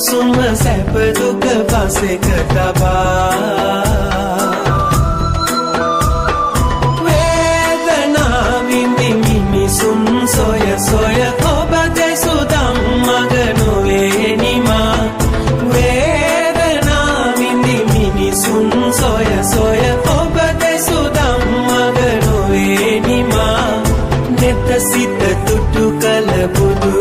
සුම සැප දුක පසෙක තබා වේදනාවින්දි මිනිසුන් සොය සොය ඔබ දෙසු දම් මග නොවේ නිමා වේදනාවින්දි මිනිසුන් සොය සොය ඔබ දෙසු දම් මග නොවේ නිමා නෙත සිත තුටු කල බුදු